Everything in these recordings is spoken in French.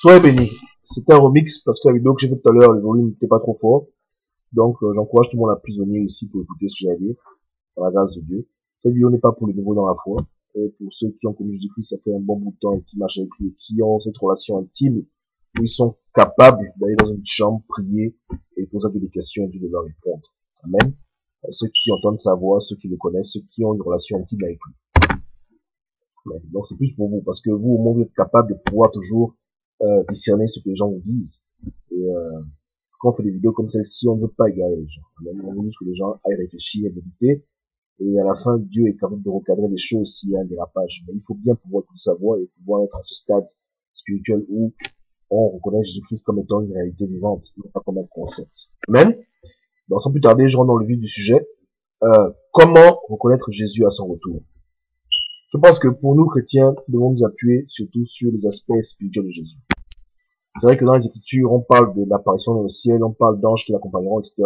Soyez bénis. C'était un remix parce que la vidéo que j'ai faite tout à l'heure, le volume n'était pas trop fort. Donc, j'encourage tout le monde à plus venir ici pour écouter ce que j'ai à dire, par la grâce de Dieu. Cette vidéo n'est pas pour les nouveaux dans la foi. Et pour ceux qui ont connu Jésus-Christ, ça fait un bon bout de temps et qui marchent avec lui, et qui ont cette relation intime, où ils sont capables d'aller dans une chambre, prier, et poser des questions et Dieu de leur répondre. Amen. Ceux qui entendent sa voix, ceux qui le connaissent, ceux qui ont une relation intime avec lui. Amen. Donc, c'est plus pour vous, parce que vous, au moins, vous êtes capable de pouvoir toujours discerner ce que les gens vous disent. Et quand on fait des vidéos comme celle-ci, on ne veut pas égarer les gens. On veut juste que les gens aillent réfléchir et méditer. Et à la fin, Dieu est capable de recadrer les choses s'il y a un dérapage. Mais il faut bien pouvoir écouter sa voix et pouvoir être à ce stade spirituel où on reconnaît Jésus-Christ comme étant une réalité vivante, non pas comme un concept. Amen. Donc sans plus tarder, je rentre dans le vif du sujet. Comment reconnaître Jésus à son retour? Je pense que pour nous, chrétiens, nous devons nous appuyer surtout sur les aspects spirituels de Jésus. C'est vrai que dans les Écritures, on parle de l'apparition dans le ciel, on parle d'anges qui l'accompagneront, etc.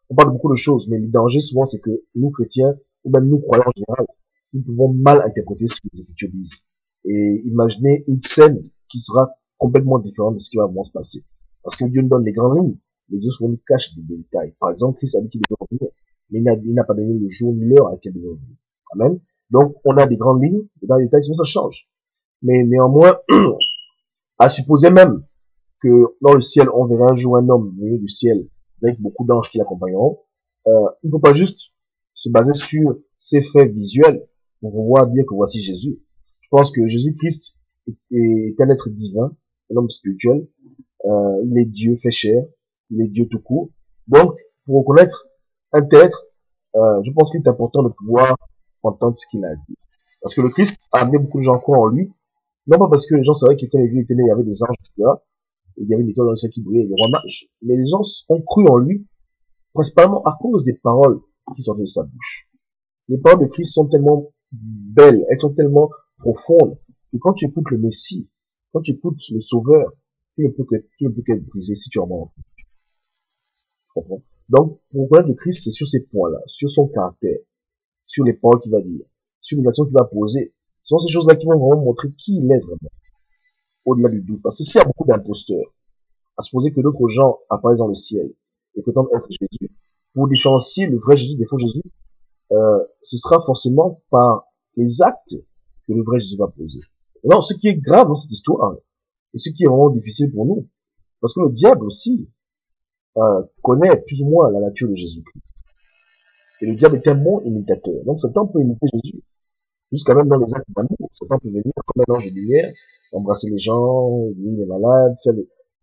On parle de beaucoup de choses, mais le danger souvent, c'est que nous, chrétiens, ou même nous, croyants en général, nous pouvons mal interpréter ce que les Écritures disent. Et imaginer une scène qui sera complètement différente de ce qui va vraiment se passer. Parce que Dieu nous donne les grandes lignes, mais Dieu souvent nous cache des détails. Par exemple, Christ a dit qu'il devait revenir, mais il n'a pas donné le jour ni l'heure à laquelle il devait revenir. Amen. Donc, on a des grandes lignes, et dans les détails, sinon ça change. Mais néanmoins, à supposer même que dans le ciel, on verra un jour un homme venu du ciel avec beaucoup d'anges qui l'accompagneront, il ne faut pas juste se baser sur ces faits visuels pour voir bien que voici Jésus. Je pense que Jésus-Christ est un être divin, un homme spirituel, il est Dieu fait chair, il est Dieu tout court. Donc, pour reconnaître un tel être, je pense qu'il est important de pouvoir entendre ce qu'il a dit. Parce que le Christ a amené beaucoup de gens à croire en lui, non pas parce que les gens savaient que quand les vies étaient nées, il y avait des anges, etc. Il y avait une étoile dans le ciel qui brillait, des rois mages. Mais les gens ont cru en lui, principalement à cause des paroles qui sortaient de sa bouche. Les paroles de Christ sont tellement belles, elles sont tellement profondes, que quand tu écoutes le Messie, quand tu écoutes le Sauveur, tu ne peux qu'être brisé si tu en manques. Donc, pour reconnaître le Christ, c'est sur ces points-là, sur son caractère, sur les paroles qu'il va dire, sur les actions qu'il va poser. Ce sont ces choses-là qui vont vraiment montrer qui il est vraiment, au-delà du doute. Parce que s'il y a beaucoup d'imposteurs, à supposer que d'autres gens apparaissent dans le ciel et prétendent être Jésus, pour différencier le vrai Jésus des faux Jésus, ce sera forcément par les actes que le vrai Jésus va poser. Non, ce qui est grave dans cette histoire, et ce qui est vraiment difficile pour nous, parce que le diable aussi connaît plus ou moins la nature de Jésus-Christ. Et le diable est un bon imitateur. Donc Satan peut imiter Jésus, jusqu'à même dans les actes d'amour. Satan peut venir comme un ange de lumière, embrasser les gens, guérir les malades,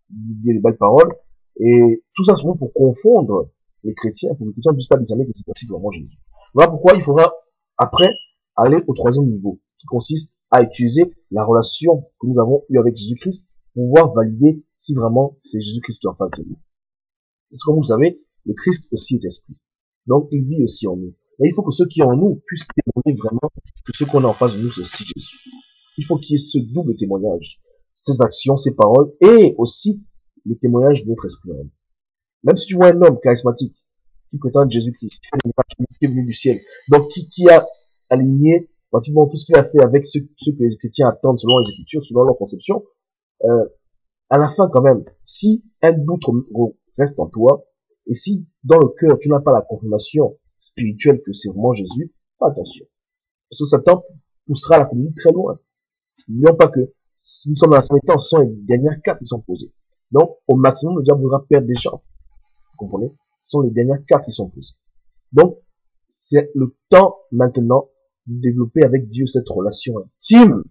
dire les belles paroles. Et tout ça, c'est pour confondre les chrétiens, pour que les chrétiens ne puissent pas discerner que c'est possible vraiment Jésus. Voilà pourquoi il faudra, après, aller au troisième niveau, qui consiste à utiliser la relation que nous avons eue avec Jésus-Christ pour pouvoir valider si vraiment c'est Jésus-Christ qui est en face de nous. Parce que comme vous le savez, le Christ aussi est esprit. Donc, il vit aussi en nous. Mais il faut que ceux qui sont en nous puissent témoigner vraiment que ce qu'on a en face de nous, c'est aussi Jésus. Il faut qu'il y ait ce double témoignage. Ses actions, ses paroles, et aussi le témoignage de notre esprit. Même si tu vois un homme charismatique, qui prétend Jésus-Christ, qui est venu du ciel, donc qui a aligné pratiquement tout ce qu'il a fait avec ce que les chrétiens attendent selon les Écritures, selon leur conception, à la fin quand même, si un doute reste en toi, et si dans le cœur tu n'as pas la confirmation spirituelle que c'est vraiment Jésus, fais attention. Parce que Satan poussera la communauté très loin. N'oublions pas que si nous sommes à la fin des temps, ce sont les dernières cartes qui sont posées. Donc, au maximum, le diable voudra perdre des gens. Vous comprenez? Ce sont les dernières cartes qui sont posées. Donc, c'est le temps maintenant de développer avec Dieu cette relation intime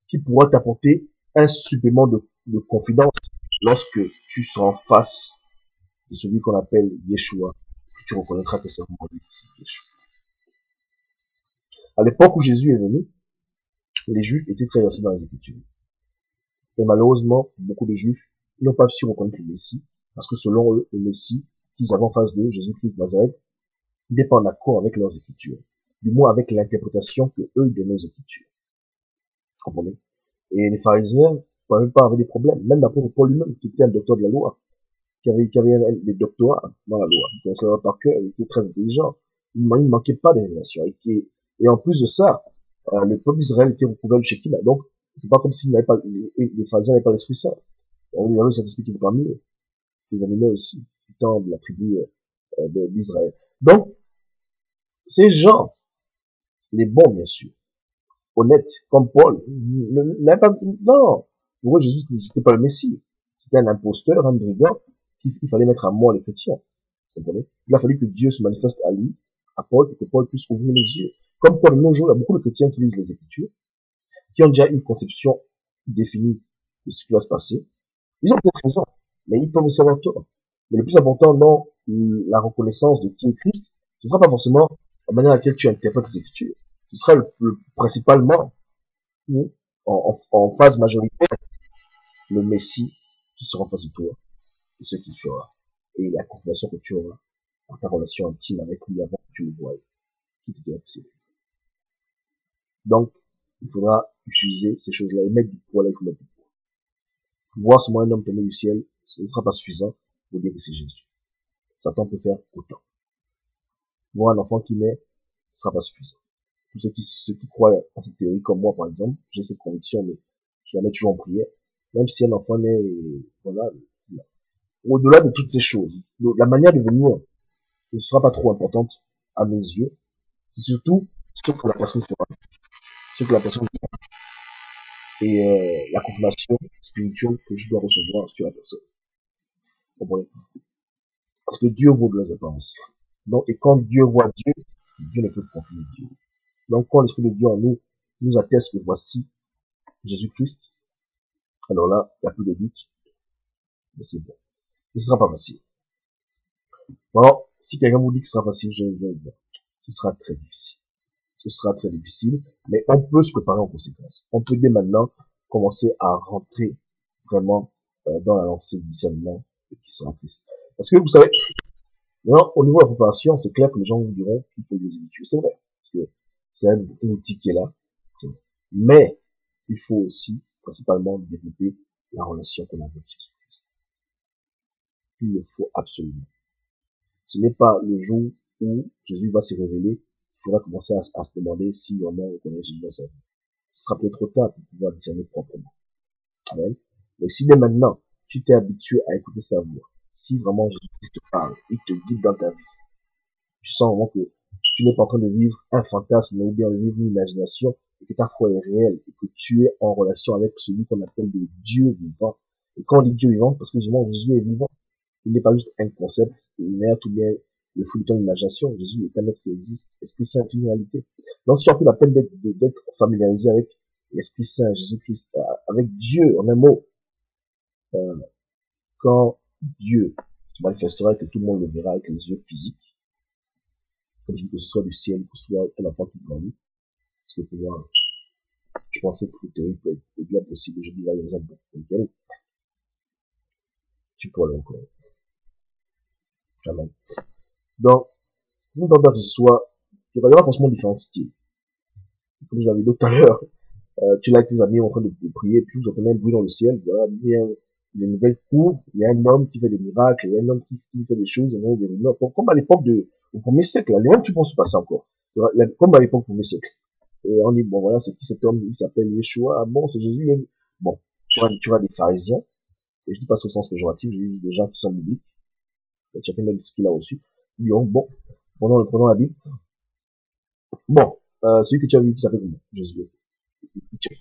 qui pourra t'apporter un supplément de confidence lorsque tu seras en face de celui qu'on appelle Yeshua, que tu reconnaîtras que c'est vraiment lui qui est Yeshua. À l'époque où Jésus est venu, les Juifs étaient très versés dans les Écritures. Et malheureusement, beaucoup de Juifs n'ont pas su reconnaître le Messie, parce que selon eux, le Messie qu'ils avaient en face d'eux, Jésus-Christ de Nazareth, n'est pas en accord avec leurs Écritures, du moins avec l'interprétation que eux donnent aux Écritures. Vous comprenez? Et les pharisiens, pour même pas, avaient des problèmes. Même l'apôtre Paul lui-même, qui était un docteur de la loi, qui avait des doctorats dans la loi, qui connaissait la loi par cœur, il était très intelligent. Il ne manquait pas de révélation. Et en plus de ça, le peuple d'Israël était recouvert de Shekinah. Donc, C'est pas comme s'ils n'avaient pas, les pharisiens n'avaient pas l'Esprit Saint. Il y avait le Saint-Esprit qui était parmi eux. Les animait aussi, étant de la tribu d'Israël. Donc, ces gens, les bons, bien sûr, honnêtes, comme Paul, n'avaient pas, non. Pour eux, Jésus, c'était pas le Messie. C'était un imposteur, un brigand, qu'il fallait mettre à mort les chrétiens. Vous comprenez? Il a fallu que Dieu se manifeste à lui, à Paul, pour que Paul puisse ouvrir les yeux. Comme Paul, de nos jours, il y a beaucoup de chrétiens qui lisent les Écritures, qui ont déjà une conception définie de ce qui va se passer. Ils ont peut-être raison, mais ils peuvent aussi avoir tort. Mais le plus important dans la reconnaissance de qui est Christ, ce ne sera pas forcément la manière à laquelle tu interprètes les Écritures. Ce sera principalement, en phase majoritaire, le Messie qui sera en face de toi et ce qu'il fera. Et la confirmation que tu auras dans ta relation intime avec lui avant que tu le voies, qui te dira que c'est lui. Donc, il faudra utiliser ces choses-là et mettre du poids là, il faut mettre du poids. Voir seulement un homme tomber du ciel, ce ne sera pas suffisant pour dire que c'est Jésus. Satan peut faire autant. Voir un enfant qui naît, ce sera pas suffisant. Tous ceux qui croient en cette théorie, comme moi par exemple, j'ai cette conviction, mais je la mets toujours en prière. Même si un enfant naît, voilà, au-delà de toutes ces choses, la manière de venir ne sera pas trop importante à mes yeux. C'est surtout ce que la personne fera, ce que la personne fera, et la confirmation spirituelle que je dois recevoir sur la personne. Vous comprenez? Parce que Dieu vaut de leurs apparences. Donc, et quand Dieu voit Dieu, Dieu ne peut confirmer Dieu. Donc, quand l'Esprit de Dieu en nous nous atteste que voici Jésus-Christ, alors là, il n'y a plus de doute, mais c'est bon. Mais ce sera pas facile. Alors, si quelqu'un vous dit que ce sera facile, je vais dire, ce sera très difficile. Ce sera très difficile, mais on peut se préparer en conséquence. On peut dès maintenant commencer à rentrer vraiment dans la lancée du discernement qui sera Christ. Parce que vous savez, maintenant, au niveau de la préparation, c'est clair que les gens vous diront qu'il faut des études. C'est vrai, parce que c'est un outil qui est là. Mais il faut aussi, principalement, développer la relation qu'on a avec Jésus-Christ. Il le faut absolument. Ce n'est pas le jour où Jésus va se révéler qu'il faudra commencer à se demander si vraiment on connaît Jésus dans sa vie. Ce sera peut-être trop tard pour pouvoir discerner proprement. Amen. Mais si dès maintenant, tu t'es habitué à écouter sa voix, si vraiment Jésus-Christ te parle, il te guide dans ta vie, tu sens vraiment que tu n'es pas en train de vivre un fantasme ou bien de vivre une imagination, et que ta foi est réelle, et que tu es en relation avec celui qu'on appelle le Dieu vivant. Et quand on dit Dieu vivant, parce que justement Jésus est vivant, il n'est pas juste un concept, il est tout bien le fruit de ton imagination. Jésus est un être qui existe. L'Esprit Saint est une réalité. Donc, si tu as pris la peine d'être familiarisé avec l'Esprit Saint, Jésus-Christ, avec Dieu, en un mot, quand Dieu se manifestera et que tout le monde le verra avec les yeux physiques, comme je dis que ce soit du ciel, que ce soit un enfant qui grandit, parce que pour moi, je pense que cette théorie peut être bien possible. Je dis la raison pour laquelle tu pourras le reconnaître. Jamais. Donc, nous, dans que ce soit, il y aura forcément différents styles. Comme j'avais dit tout à l'heure, tu es là avec tes amis en train de prier, puis vous entendez un bruit dans le ciel, voilà, bien, les nouvelles courent, il y a un homme qui fait des miracles, il y a un homme qui fait des choses, il y a des rumeurs, comme à l'époque au premier siècle, là, les mêmes trucs vont se passer encore. Comme à l'époque du premier siècle. Et on dit, bon, voilà, c'est qui cet homme? Il s'appelle Yeshua. Ah bon, c'est Jésus. Bon, tu auras des pharisiens. Et je dis pas au sens péjoratif, j'ai eu des gens qui sont bibliques. Chacun donne ce qu'il a reçu. Ils diront, bon, prenons la Bible. Bon, celui que tu as vu qui s'appelle comment? Jésus. Check.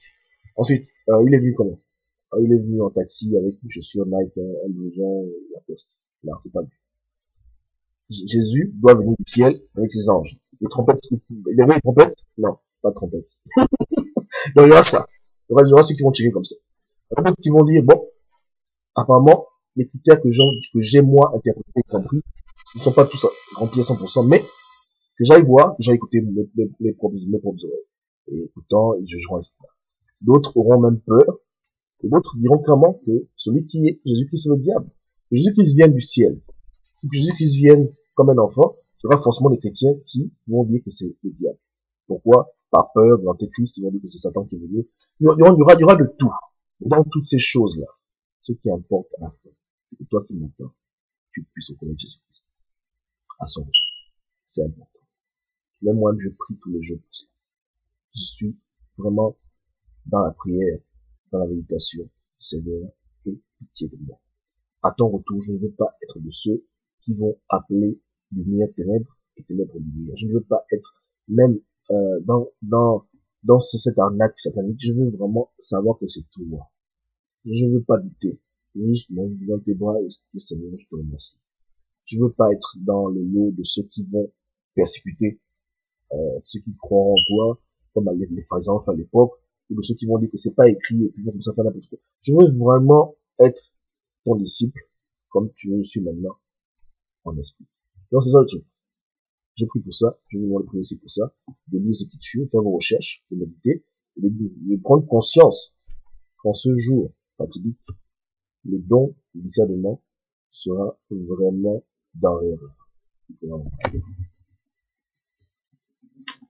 Ensuite, il est venu comment? Il est venu en taxi avec une chaussure Nike, un blouson, Lacoste. Non, c'est pas lui. Jésus doit venir du ciel avec ses anges. Les trompettes, il y avait des trompettes? Non, pas de trompettes. Donc il y aura ça. Il y aura ceux qui vont tirer comme ça. Il y en a d'autres qui vont dire, bon, apparemment, les critères que j'ai moi interprétés et compris, ne sont pas tous remplis à 100%, mais que j'aille voir, que j'aille écouter mes propres oreilles. Et écoutant, ils jugeront, etc. D'autres auront même peur, et d'autres diront clairement que celui qui est Jésus-Christ, c'est le diable. Que Jésus-Christ vienne du ciel, que Jésus-Christ vienne comme un enfant, il y aura forcément des chrétiens qui vont dire que c'est le diable. Pourquoi? Par peur de l'antéchrist, ils vont dire que c'est Satan qui est venu. Il y aura de tout. Dans toutes ces choses-là, ce qui importe à la fin, c'est que toi qui m'entends, tu puisses reconnaître Jésus-Christ à son retour. C'est important. Même moi, je prie tous les jours pour ça. Je suis vraiment dans la prière dans la méditation, Seigneur, aie pitié de moi. À ton retour, je ne veux pas être de ceux qui vont appeler lumière ténèbres et ténèbres lumière. Je ne veux pas être même dans cette arnaque satanique. Je veux vraiment savoir que c'est tout moi. Je ne veux pas douter. Juste mon dans tes bras et dire Seigneur, je te remercie. Je veux pas être dans le lot de ceux qui vont persécuter ceux qui croient en toi, comme les pharisiens à l'époque, ou de ceux qui vont dire que c'est pas écrit et puis vont comme ça faire n'importe quoi. Je veux vraiment être ton disciple, comme tu le suis maintenant, en esprit. Donc c'est ça le truc. Je prie pour ça, je vous prier aussi pour ça, de lire ces Écritures, faire vos recherches, de méditer, de prendre conscience qu'en ce jour fatidique, le don du discernement sera vraiment denrée rare.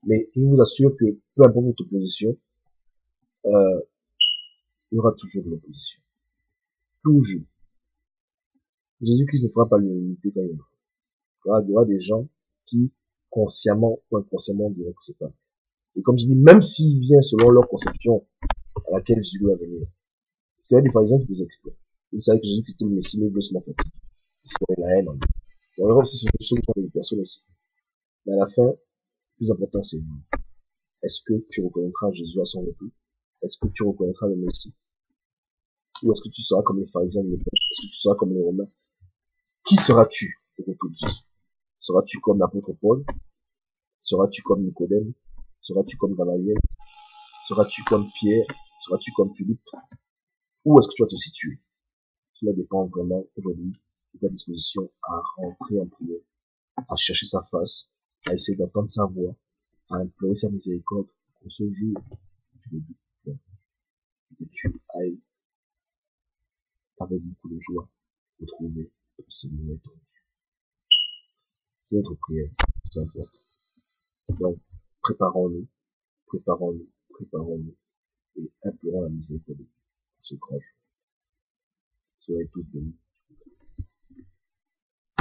Mais je vous assure que peu importe votre position, il y aura toujours de l'opposition. Toujours. Jésus-Christ ne fera pas l'unanimité quand il viendra. Il y aura des gens qui, consciemment ou inconsciemment, diront que c'est pas. Et comme je dis, même s'il vient selon leur conception à laquelle Jésus doit venir, parce qu'il y a des pharisiens qui faisaient exprès. Ils savaient que Jésus-Christ était le Messie, mais ils veulent se moquer. C'est la haine en eux. Il y aura aussi ce sont des personnes aussi. Mais à la fin, le plus important, c'est vous. Est-ce que tu reconnaîtras Jésus à son retour? Est-ce que tu reconnaîtras le Messie? Ou est-ce que tu seras comme les pharisiens de l'époque? Est-ce que tu seras comme les Romains? Qui seras-tu au retour de Jésus? Seras-tu comme l'apôtre Paul? Seras-tu comme Nicodème? Seras-tu comme Gamaliel? Seras-tu comme Pierre? Seras-tu comme Philippe? Où est-ce que tu vas te situer? Cela dépend vraiment aujourd'hui de ta disposition à rentrer en prière, à chercher sa face, à essayer d'entendre sa voix, à implorer sa miséricorde pour ce jour tu le doutes, que tu ailles avec beaucoup de joie retrouver ton Seigneur et ton Dieu. C'est notre prière, c'est important. Donc, préparons-nous, préparons-nous, préparons-nous et implorons la miséricorde pour ce grand jour. Soyez tous bénis.